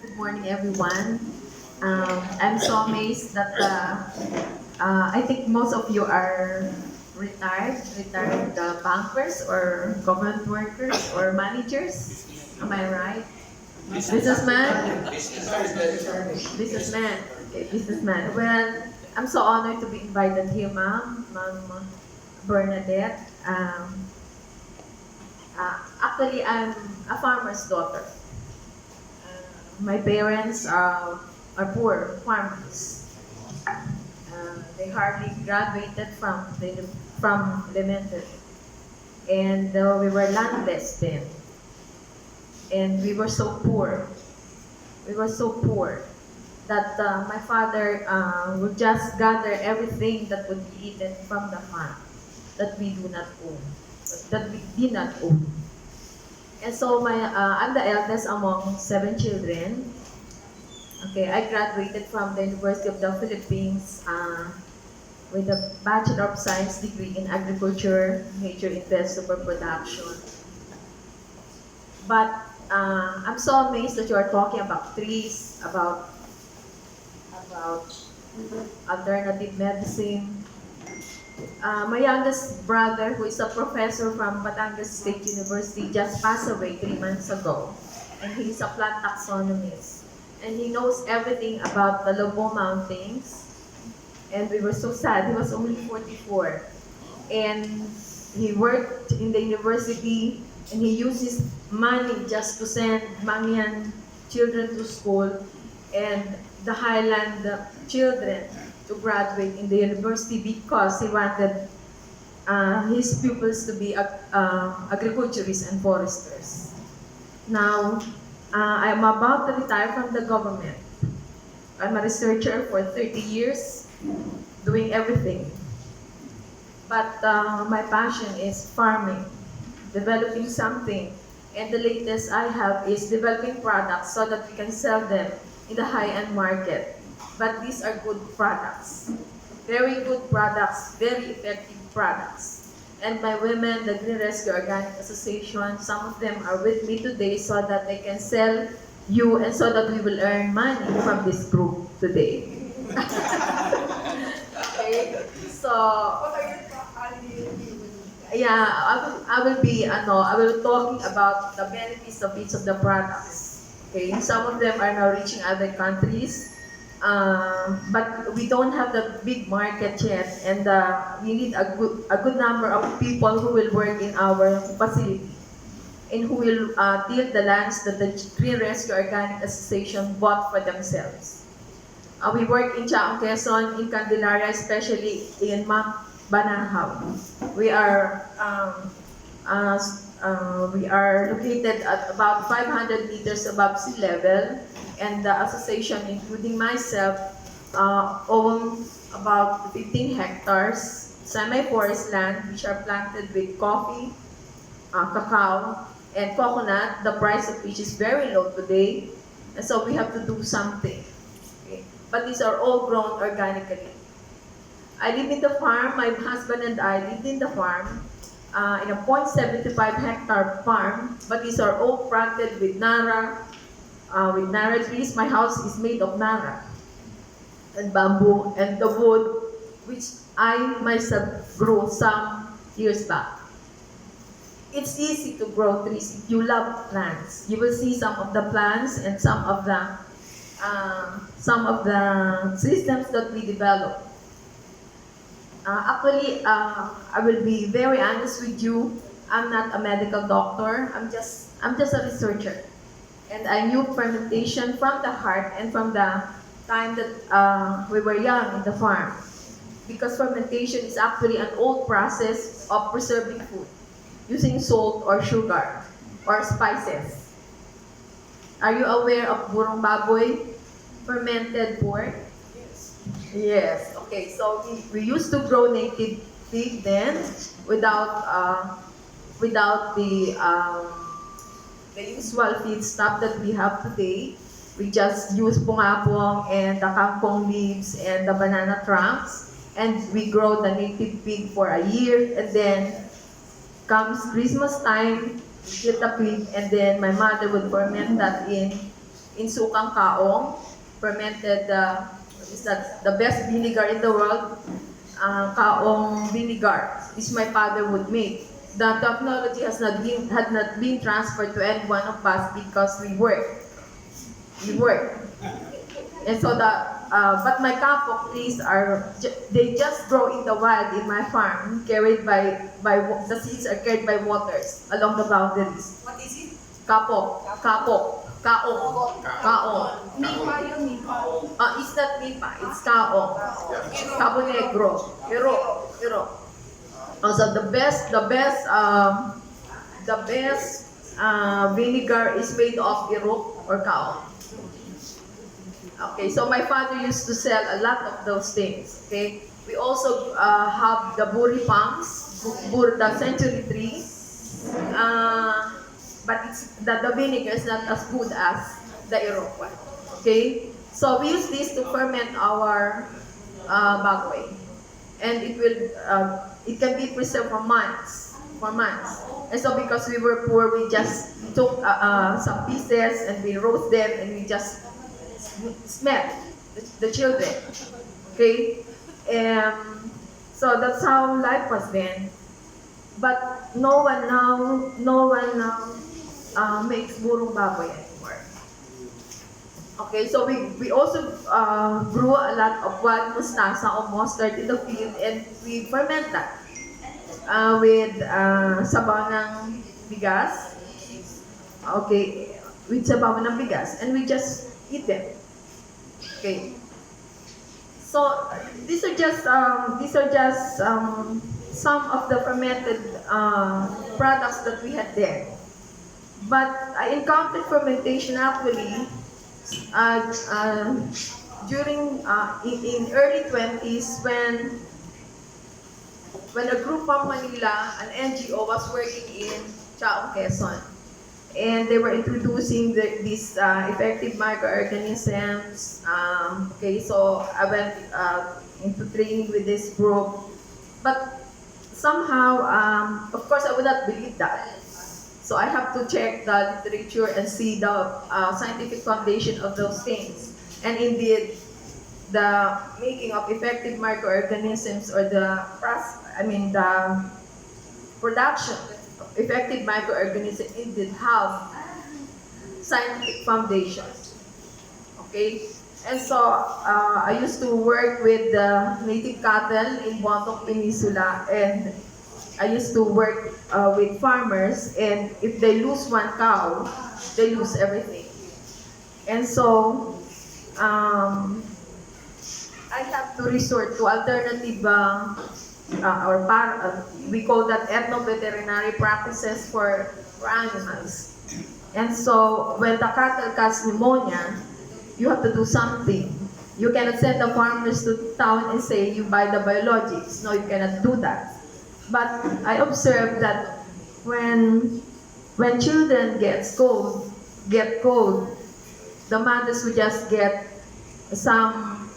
Good morning, everyone. I'm so amazed that I think most of you are retired bankers or government workers or managers. Am I right? Businessman? Businessman. Okay, businessman. Well, I'm so honored to be invited here, Ma'am Bernadette. Actually, I'm a farmer's daughter. My parents are poor farmers. They hardly graduated from elementary, and we were landless then, and we were so poor. We were so poor that my father would just gather everything that would be eaten from the farm that we do not own, that we did not own. And so I'm the eldest among 7 children. Okay, I graduated from the University of the Philippines with a Bachelor of Science degree in Agriculture, major in vegetable production. But I'm so amazed that you are talking about trees, about alternative medicine. My youngest brother, who is a professor from Batangas State University, just passed away 3 months ago, and he's a plant taxonomist. And he knows everything about the Lobo Mountains. And we were so sad. He was only 44. And he worked in the university, and he used his money just to send Mangyan children to school and the Highland children to graduate in the university because he wanted his pupils to be agriculturists and foresters. Now, I am about to retire from the government. I'm a researcher for 30 years, doing everything. But my passion is farming, developing something. And the latest I have is developing products so that we can sell them in the high-end market. But these are good products, very good products, very effective products. And my women, the Green Rescue Organic Association, some of them are with me today so that they can sell you and so that we will earn money from this group today. Okay, so yeah, I will talking about the benefits of each of the products. Okay, some of them are now reaching other countries, but we don't have the big market yet, and we need a good number of people who will work in our facility and who will till the lands that the Green Rescue Organic Association bought for themselves. We work in Chaong Quezon, in Candelaria, especially in Mount Banahaw. We are located at about 500 meters above sea level, and the association, including myself, own about 15 hectares semi-forest land which are planted with coffee, cacao, and coconut, the price of which is very low today, and so we have to do something. Okay? But these are all grown organically. I live in the farm. My husband and I lived in the farm, in a 0.75 hectare farm, but these are all planted with nara trees. My house is made of nara and bamboo and the wood, which I myself grew some years back. It's easy to grow trees if you love plants. You will see some of the plants and some of the systems that we develop. I will be very honest with you. I'm not a medical doctor. I'm just a researcher, and I knew fermentation from the heart and from the time that we were young in the farm, because fermentation is actually an old process of preserving food using salt or sugar or spices. Are you aware of burong baboy, fermented pork? Yes. Okay. So we used to grow native pig then, without the usual feed stuff that we have today. We just use pungapong and the kangkong leaves and the banana trunks, and we grow the native pig for a year, and then comes Christmas time, we get the pig, and then my mother would ferment that in insukang kaong, fermented, is that the best vinegar in the world, kaong vinegar, which my father would make. The technology had not been transferred to any one of us because we work. And so but my kapok trees they just grow in the wild in my farm, carried the seeds are carried by waters along the boundaries. What is it? Kaong. Nipa yun, nipa. It's not nipa, it's kaong. Cabo negro. Iro. Also the best vinegar is made of irok or kaong. Okay, so my father used to sell a lot of those things. Okay, we also have the buri palms, the century tree, but the vinegar is not as good as the irok one. Okay, so we use this to ferment our bagway, and it can be preserved for months. And so because we were poor, we just took some pieces and we roast them and we just smell the children. Okay, so that's how life was then. But no one now makes burong baboy anymore. Okay, so we also grew a lot of wild mustasa or mustard in the field, and we ferment that with sabaw ng bigas. Okay, with sabaw ng bigas, and we just eat them. Okay. So these are just some of the fermented products that we had there. But I encountered fermentation actually during in early 20s when a group from Manila, an NGO, was working in Chaong, Quezon. And they were introducing these effective microorganisms. Okay, so I went into training with this group. But somehow, of course, I would not believe that. So I have to check the literature and see the scientific foundation of those things. And indeed, the making of effective microorganisms or the production effective microorganisms indeed have scientific foundation. Okay, and so I used to work with the native cattle in Bontoc Peninsula, and I used to work with farmers, and if they lose one cow, they lose everything. And so I have to resort to alternative we call that ethno-veterinary practices for animals. And so when the cattle catch pneumonia, you have to do something. You cannot send the farmers to town and say you buy the biologics. No, you cannot do that. But I observed that when children get cold, the mothers would just get some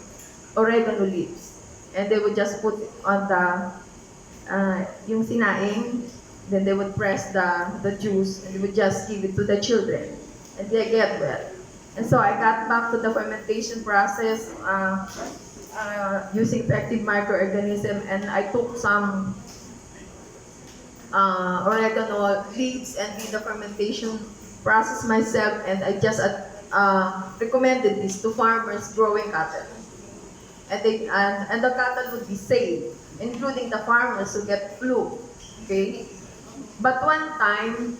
oregano leaves. And they would just put it on the yung sinaing, then they would press the juice, and they would just give it to the children, and they get well. And so I got back to the fermentation process using effective microorganism, and I took some oregano leaves and did the fermentation process myself, and I just recommended this to farmers growing cattle. And the cattle would be safe, including the farmers who get flu. Okay, but one time,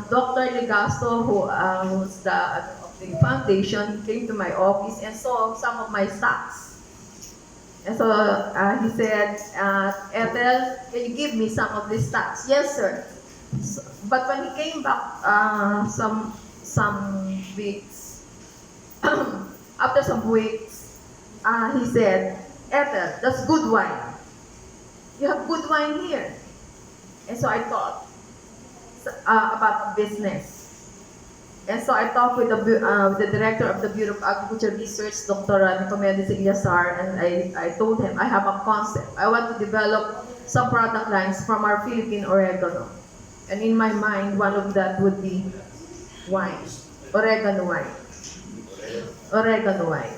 Dr. Legasto, who was of the foundation, came to my office and saw some of my stocks. And so he said, "Ethel, can you give me some of these stocks?" "Yes, sir." So, but when he came back some weeks, after some weeks, he said, "Ethel, that's good wine. You have good wine here." And so I thought about a business. And so I talked with the director of the Bureau of Agriculture Research, Dr. Eufemio T, and I told him I have a concept. I want to develop some product lines from our Philippine oregano. And in my mind, one of that would be wine, oregano wine. Oregano wine.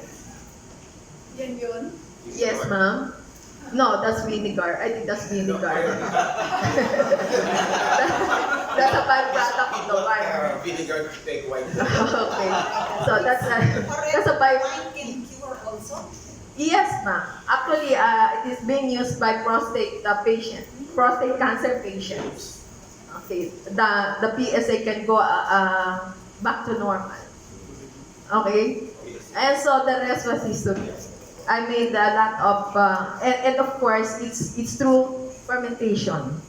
Yan yun. Yes, ma'am. No, that's vinegar. I think that's vinegar. That's a byproduct of the wine. Vinegar to take white. Okay. So that's a Wine can cure also. Yes, ma'am. Actually, it is being used by prostate cancer patients. Okay, the PSA can go back to normal. Okay, and so the rest was history. I made a lot of, and of course, it's through fermentation.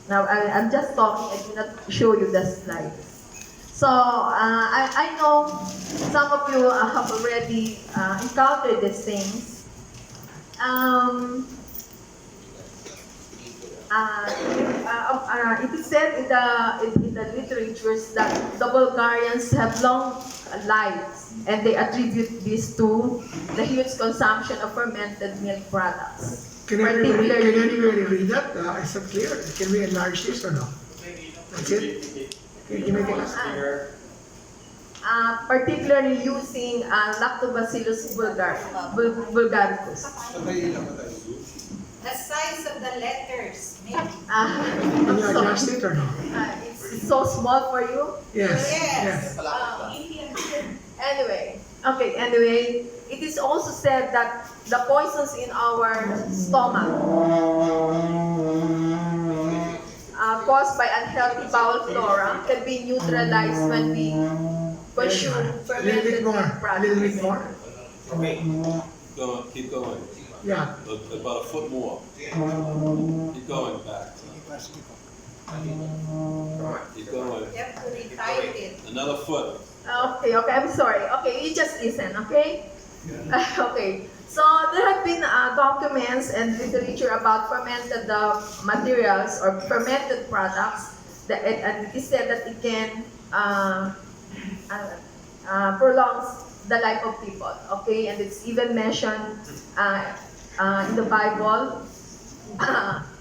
Now, I'm just talking, I did not show you the slides. So, I know some of you have already encountered these things. It is said in the literatures that the Bulgarians have long lives, and they attribute this to the huge consumption of fermented milk products. Can anybody read that? Is that clear? Can we enlarge this or no? That's it? Can you make it last? Particularly using Lactobacillus bulgaricus. The size of the letters, maybe. Can you adjust it or no? It's so small for you. Yes. Yes. Anyway, it is also said that the poisons in our stomach caused by unhealthy bowel flora can be neutralized when we consume A little bit fermented more. milk A little bit products. more. Okay. Keep going. Yeah. About a foot more. Keep going back. Keep going. You have to retype it. Another foot. Okay, I'm sorry. Okay, you just listen, okay? Okay. So there have been documents and literature about fermented materials or fermented products that and it is said that it can prolongs the life of people. Okay, and it's even mentioned in the Bible,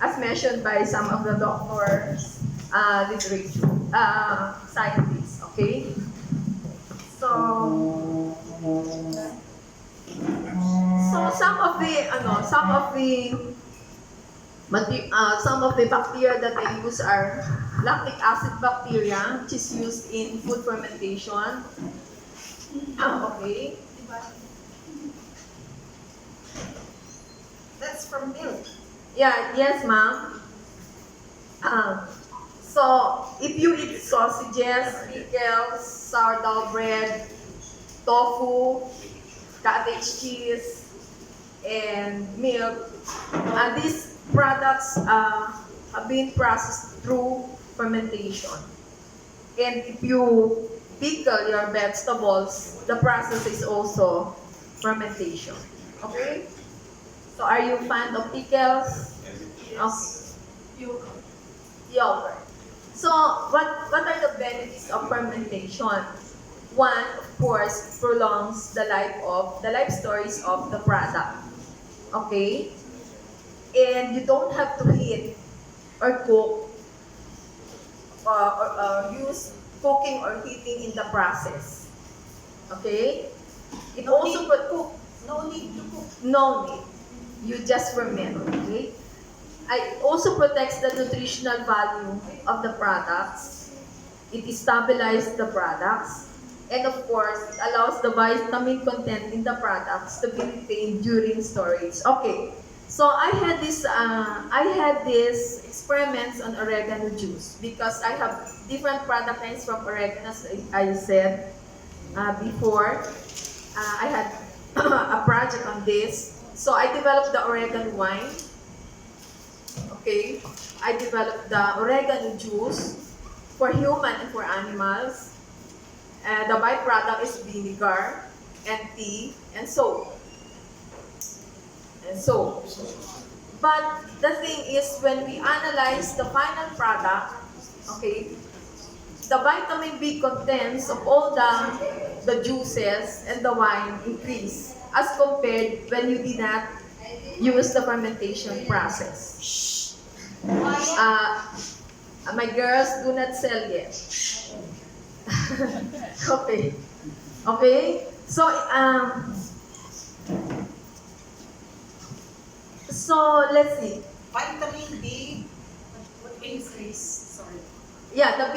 as mentioned by some of the doctors, literature, scientists. Okay, so some of the bacteria that they use are lactic acid bacteria, which is used in food fermentation. Okay. That's from milk. Yeah, yes, ma'am. So, if you eat sausages, pickles, sourdough bread, tofu, cottage cheese, and milk, these products have been processed through fermentation. And if you pickle your vegetables, the process is also fermentation. Okay? So are you fond of pickles? Yogurt. So what are the benefits of fermentation? One, of course, prolongs the life stories of the product. Okay? And you don't have to heat or cook or use cooking or heating in the process. Okay? It also cook. No need to cook. No need. You just ferment. Okay? It also protects the nutritional value of the products. It stabilizes the products. And of course, it allows the vitamin content in the products to be retained during storage. Okay. So I had these experiments on oregano juice because I have different product lines from oregano, as I said before. I had a project on this. So I developed the oregano wine. Okay. I developed the oregano juice for human and for animals. The byproduct is vinegar and tea and soap. But the thing is, when we analyze the final product, okay, the vitamin B contents of all the juices and the wine increase as compared when you did not use the fermentation process. My girls, do not sell yet. Okay. So let's see. Vitamin D. What increase? Sorry. Yeah, the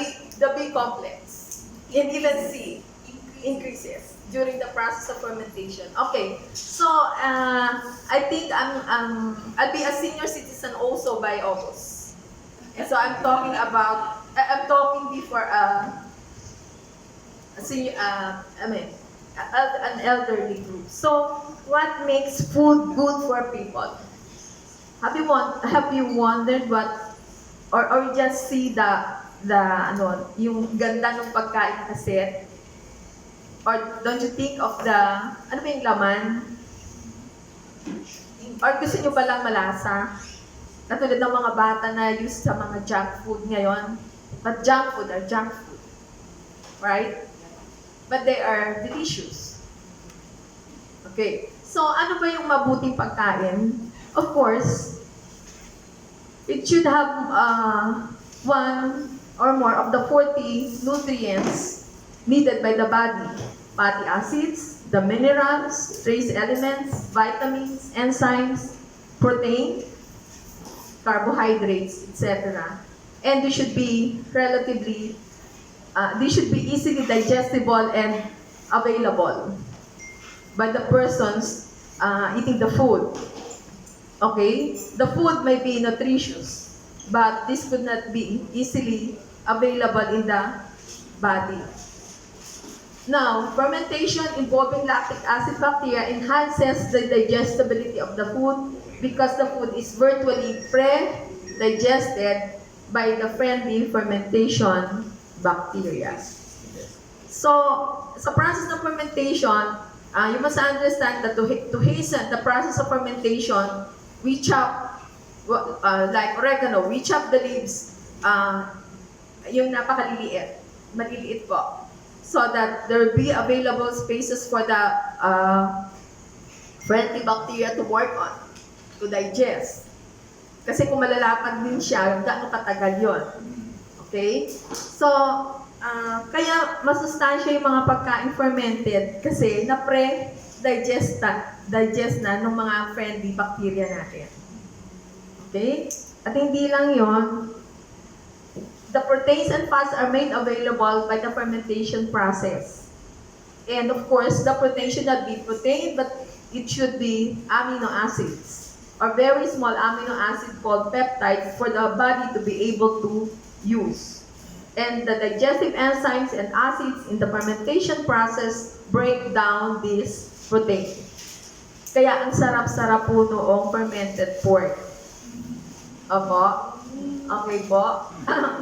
B complex and even C increases during the process of fermentation. Okay, so I think I'll be a senior citizen also by August, and so I'm talking about I'm talking before a senior an elderly group. So what makes food good for people? Have you wondered what or just see yung ganda ng pagkain kasi? Or don't you think of ano ba yung laman? Or gusto nyo ba lang malasa? Katulad ng mga bata na used sa mga junk food ngayon. But junk food are junk food. Right? But they are delicious. Okay. So, ano ba yung mabuting pagkain? Of course, it should have one or more of the 40 nutrients needed by the body. Fatty acids, the minerals, trace elements, vitamins, enzymes, protein, carbohydrates, etc. And they should be easily digestible and available by the persons eating the food. Okay? The food may be nutritious, but this could not be easily available in the body. Now, fermentation involving lactic acid bacteria enhances the digestibility of the food because the food is virtually pre-digested by the friendly fermentation bacteria. So, sa process ng fermentation, you must understand that to hasten the process of fermentation, we chop, like oregano, we chop the leaves, yung maliliit po, so that there will be available spaces for the friendly bacteria to work on, to digest. Kasi kung malalapad din siya, gaano katagal yun. Okay? So, kaya masustansya yung mga pagkain fermented kasi na-pre-digest na ng mga friendly bacteria natin. Okay? At hindi lang yon, the proteins and fats are made available by the fermentation process. And of course, the protein should not be protein, but it should be amino acids, or very small amino acid called peptides for the body to be able to use. And the digestive enzymes and acids in the fermentation process break down this protein. Kaya ang sarap-sarap po noong fermented pork. Opo? Okay po?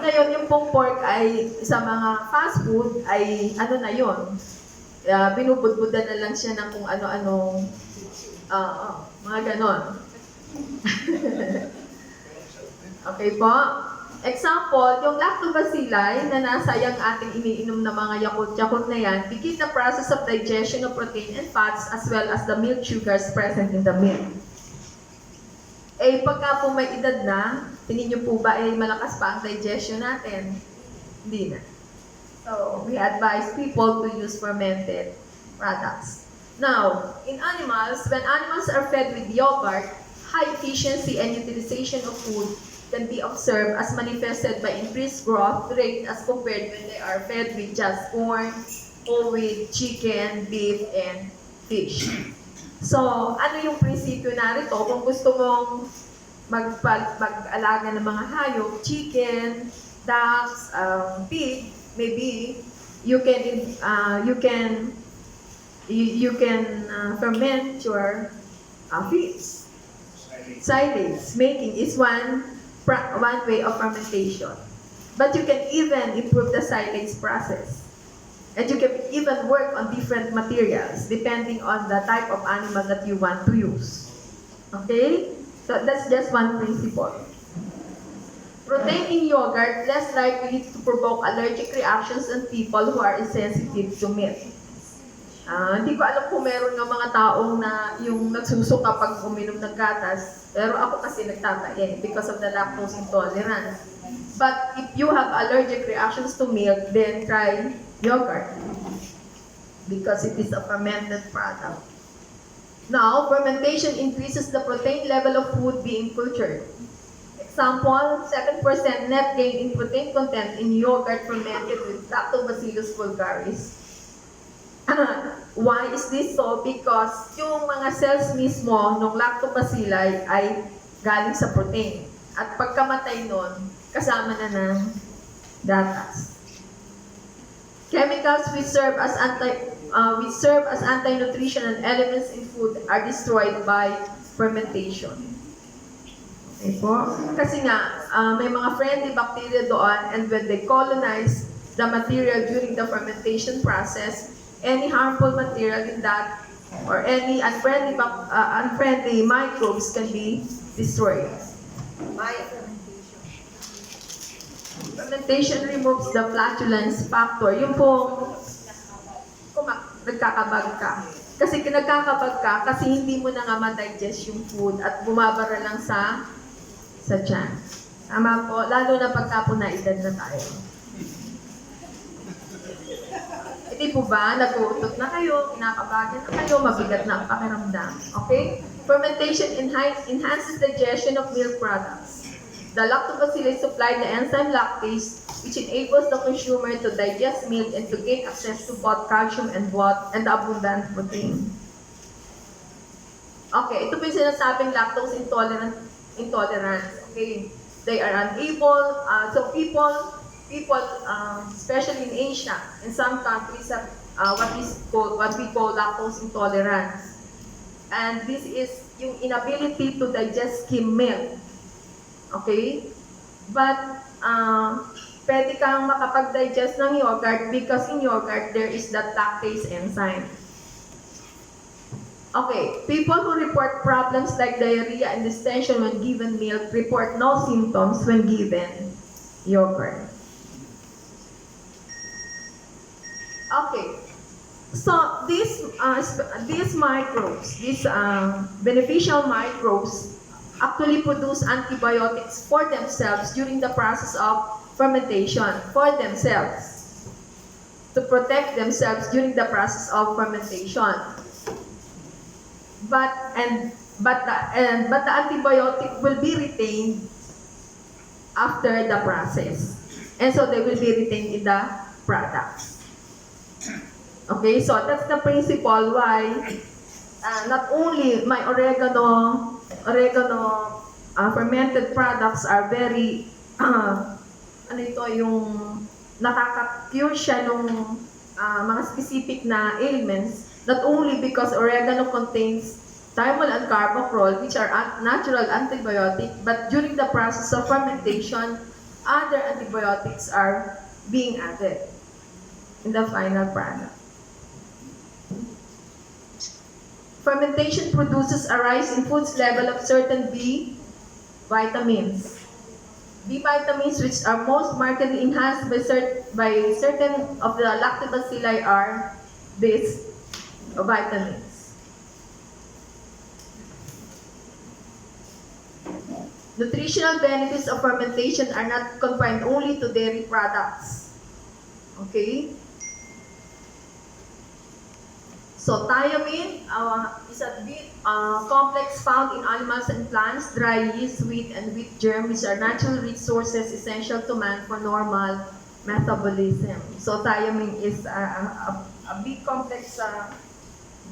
Ngayon, yung pong pork ay sa mga fast food ay ano na yun. Binubudbudan na lang siya ng kung ano-anong mga ganon. Okay po? Example, yung lactobacilli na nasa yung ating iniinom na mga yakult na yan, begin the process of digestion of protein and fats as well as the milk sugars present in the milk. Pagka po may edad na, tingin niyo po ba malakas pa ang digestion natin? Hindi na. So, we advise people to use fermented products. Now, in animals, when animals are fed with yogurt, high efficiency and utilization of food can be observed as manifested by increased growth rate as compared when they are fed with just corn, whole wheat, chicken, beef, and fish. So, ano yung prinsipyo narito? Kung gusto mong mag-alaga ng mga hayop, chicken, ducks, pig, maybe you can ferment your feeds. Silage making is one way of fermentation. But you can even improve the silage process. And you can even work on different materials depending on the type of animal that you want to use. Okay? So that's just one principle. Protein in yogurt less likely to provoke allergic reactions in people who are insensitive to milk. Hindi ko alam kung meron ng mga taong na yung nagsusuka pag uminom ng gatas, pero ako kasi nagtatae because of the lactose intolerance. But if you have allergic reactions to milk, then try yogurt. because it is a fermented product. Now, fermentation increases the protein level of food being cultured. Example, 7% net gain in protein content in yogurt fermented with Lactobacillus vulgaris. Why is this so? Because yung mga cells mismo ng lactobacilli ay galing sa protein. At pagkamatay nun, kasama na ng gatas. Chemicals which serve as anti-nutritional elements in food are destroyed by fermentation. Okay po? Kasi nga, may mga friendly bacteria doon, and when they colonize the material during the fermentation process, any harmful material in that or any unfriendly microbes can be destroyed. My fermentation. Fermentation removes the flatulence factor. Yung pong nagkakabag ka. Kasi nagkakabag ka kasi hindi mo na nga ma-digest yung food at bumabara lang sa tiyan. Tama po, lalo na pagka po naedad na tayo. Hindi po ba, nag-uutot na kayo, kinakabagan na kayo, mabigat na ang pakiramdam. Okay? Fermentation enhances digestion of milk products. The lactobacilli supply the enzyme lactase, which enables the consumer to digest milk and to gain access to both calcium and abundant protein. Okay, ito po yung sinasabing lactose intolerance. Okay, they are unable, so people, especially in Asia, in some countries have what we call lactose intolerance. And this is yung inability to digest skim milk. Okay? But, pwede kang makapag-digest ng yogurt because in yogurt, there is that lactase enzyme. Okay, people who report problems like diarrhea and distension when given milk report no symptoms when given yogurt. Okay, so these microbes, these beneficial microbes, actually produce antibiotics for themselves during the process of fermentation, for themselves, to protect themselves during the process of fermentation. But the antibiotic will be retained after the process, and so they will be retained in the products. Okay, so that's the principle why not only my oregano fermented products are very yung nakaka-cure siya ng mga specific na ailments, not only because oregano contains thymol and carboxyl, which are natural antibiotic, but during the process of fermentation, other antibiotics are being added in the final product. Fermentation produces a rise in food's level of certain B vitamins. B vitamins, which are most markedly enhanced by certain of the lactobacilli, are these vitamins. Nutritional benefits of fermentation are not confined only to dairy products. Okay? So, thiamine is a complex found in animals and plants, dry yeast, wheat, and wheat germ, which are natural resources essential to man for normal metabolism. So, thiamine is a big complex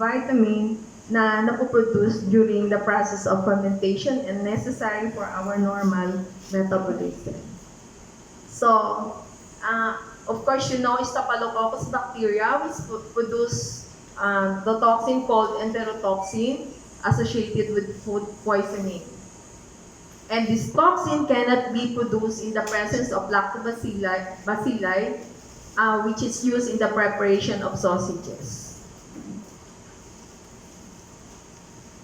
vitamin na napoproduce during the process of fermentation and necessary for our normal metabolism. So, of course, you know, Staphylococcus bacteria, which produce the toxin called enterotoxin associated with food poisoning. And this toxin cannot be produced in the presence of lactobacilli, which is used in the preparation of sausages.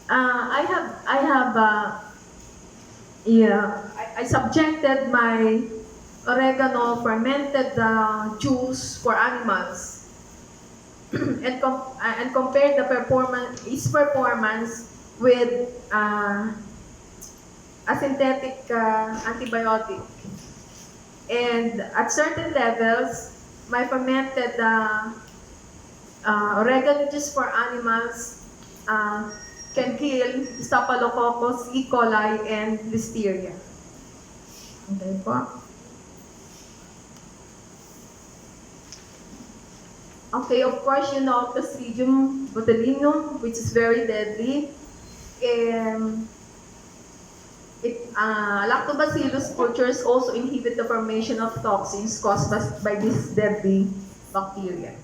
I subjected my oregano fermented juice for animals and compared its performance with a synthetic antibiotic. And at certain levels, my fermented Oregano juice for animals can kill Staphylococcus, E. coli, and Listeria. Okay po. Okay, of course, you know Clostridium botulinum, which is very deadly. Lactobacillus cultures also inhibit the formation of toxins caused by this deadly bacteria.